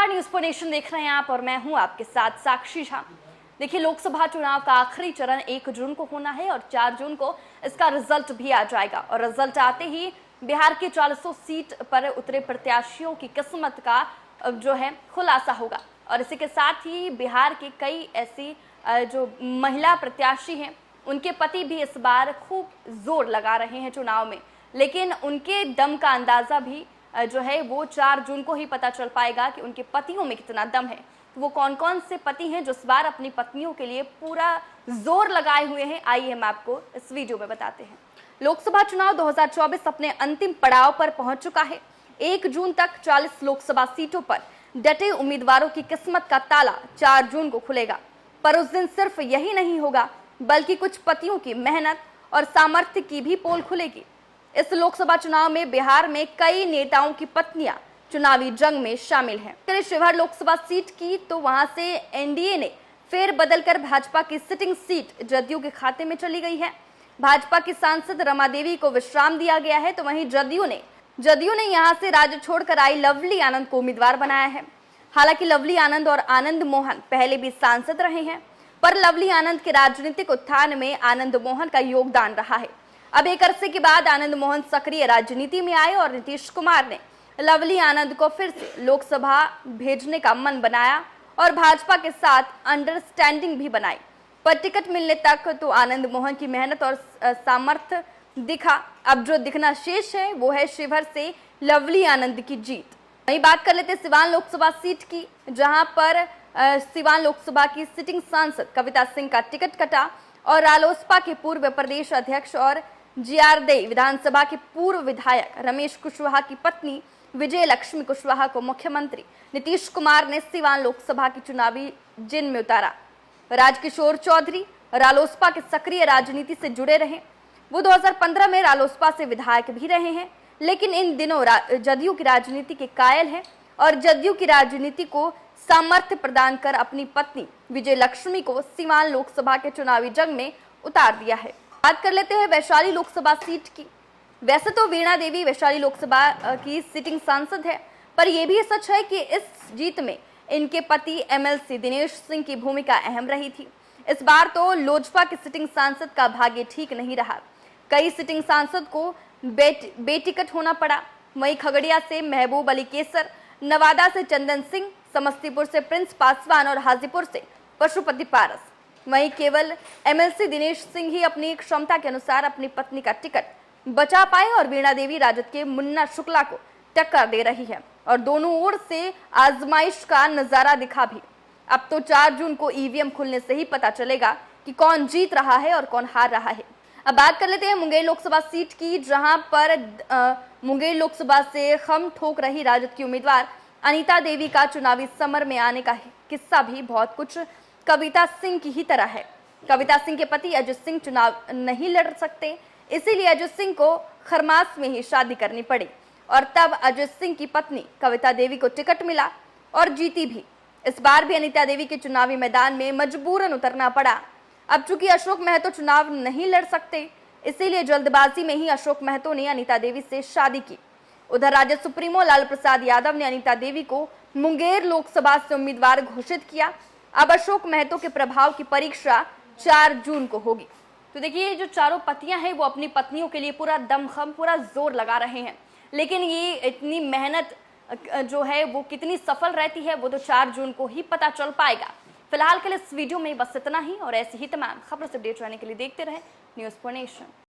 नमस्कार, न्यूज पर नेशन देख रहे हैं आप और मैं हूं आपके साथ साक्षी झा। देखिए, लोकसभा चुनाव का आखिरी चरण 1 जून को होना है और 4 जून को इसका रिजल्ट भी आ जाएगा और रिजल्ट आते ही बिहार की 400 सीट पर उतरे प्रत्याशियों की किस्मत का जो है खुलासा होगा। और इसी के साथ ही बिहार के कई ऐसी जो महिला प्रत्याशी हैं, उनके पति भी इस बार खूब जोर लगा रहे हैं चुनाव में, लेकिन उनके दम का अंदाजा भी जो है वो 4 जून को ही पता चल पाएगा कि उनके पतियों में कितना दम है। तो वो कौन कौन से पति हैं जो इस बार अपनी पत्नियों के लिए पूरा जोर लगाए हुए हैं, आइए हम आपको इस वीडियो में बताते हैं। लोकसभा चुनाव 2024 अपने अंतिम पड़ाव पर पहुंच चुका है। 1 जून तक 40 लोकसभा सीटों पर डटे उम्मीदवारों की किस्मत का ताला 4 जून को खुलेगा। पर उस दिन सिर्फ यही नहीं होगा, बल्कि कुछ पतियों की मेहनत और सामर्थ्य की भी पोल खुलेगी। इस लोकसभा चुनाव में बिहार में कई नेताओं की पत्नियां चुनावी जंग में शामिल हैं। शिवहर लोकसभा सीट की तो वहां से एनडीए ने फेर बदलकर भाजपा की सिटिंग सीट जदयू के खाते में चली गई है। भाजपा की सांसद रमा देवी को विश्राम दिया गया है, तो वहीं जदयू ने यहां से राज्य छोड़कर आई लवली आनंद को उम्मीदवार बनाया है। हालांकि लवली आनंद और आनंद मोहन पहले भी सांसद रहे हैं, पर लवली आनंद के राजनीतिक उत्थान में आनंद मोहन का योगदान रहा है। अब एक अरसे के बाद आनंद मोहन सक्रिय राजनीति में आए और नीतीश कुमार ने लवली आनंद को फिर से लोकसभा भेजने का मन बनाया और भाजपा के साथ अंडरस्टैंडिंग भी बनाई। पर टिकट मिलने तक तो आनंद मोहन की मेहनत और सामर्थ्य दिखा। अब जो दिखना शेष है वो है शिवहर से लवली आनंद की जीत। वही बात कर लेते सिवान लोकसभा सीट की, जहां पर सिवान लोकसभा की सिटिंग सांसद कविता सिंह का टिकट कटा और रालोसपा के पूर्व प्रदेश अध्यक्ष और जियारदेई विधानसभा के पूर्व विधायक रमेश कुशवाहा की पत्नी विजय लक्ष्मी कुशवाहा को मुख्यमंत्री नीतीश कुमार ने सिवान लोकसभा की चुनावी जिन में उतारा। राजकिशोर चौधरी रालोसपा के सक्रिय राजनीति से जुड़े रहे। वो 2015 में रालोसपा से विधायक भी रहे हैं, लेकिन इन दिनों जदयू की राजनीति के कायल हैं और जदयू की राजनीति को सामर्थ्य प्रदान कर अपनी पत्नी विजय लक्ष्मी को सिवान लोकसभा के चुनावी जंग में उतार दिया है। बात कर लेते हैं वैशाली लोकसभा सीट की। वैसे तो वीणा देवी वैशाली लोकसभा की सिटिंग सांसद है, पर यह भी सच है कि इस जीत में इनके पति एमएलसी दिनेश सिंह की भूमिका अहम रही थी। इस बार तो लोजपा की सिटिंग सांसद का भाग्य ठीक नहीं रहा। कई सिटिंग सांसद को बेटिकट होना पड़ा। वहीं खगड़िया से महबूब अली केसर, नवादा से चंदन सिंह, समस्तीपुर से प्रिंस पासवान और हाजीपुर से पशुपति पारस। वहीं केवल एमएलसी दिनेश सिंह ही अपनी क्षमता के अनुसार अपनी पत्नी का टिकट बचा पाए और वीणा देवी राजद के मुन्ना शुक्ला को टक्कर दे रही है और दोनों ओर से आजमाइश का नजारा दिखा भी। अब तो 4 जून को ईवीएम खुलने से ही पता चलेगा कि कौन जीत रहा है और कौन हार रहा है। अब बात कर लेते हैं मुंगेर लोकसभा सीट की, जहां पर मुंगेर लोकसभा से खम ठोक रही राजद की उम्मीदवार अनीता देवी का चुनावी समर में आने का किस्सा भी बहुत कुछ कविता सिंह की ही तरह है। कविता सिंह के पति अजित सिंह चुनाव नहीं लड़ सकते, इसीलिए अजित सिंह को खरमास में ही शादी करनी पड़ी और तब अजित सिंह की पत्नी कविता देवी को टिकट मिला और जीती भी। इस बार भी अनीता देवी के चुनावी मैदान में मजबूरन उतरना पड़ा। अब चूंकि अशोक महतो चुनाव नहीं लड़ सकते, इसीलिए जल्दबाजी में ही अशोक महतो ने अनीता देवी से शादी की। उधर राजद सुप्रीमो लालू प्रसाद यादव ने अनीता देवी को मुंगेर लोकसभा से उम्मीदवार घोषित किया। अब अशोक महतो के प्रभाव की परीक्षा 4 जून को होगी। तो देखिए, जो चारों पतियां हैं वो अपनी पत्नियों के लिए पूरा दमखम, पूरा जोर लगा रहे हैं, लेकिन ये इतनी मेहनत जो है वो कितनी सफल रहती है वो तो 4 जून को ही पता चल पाएगा। फिलहाल के लिए इस वीडियो में बस इतना ही और ऐसी ही तमाम खबरों से अपडेट रहने के लिए देखते रहे न्यूज पर नेशन।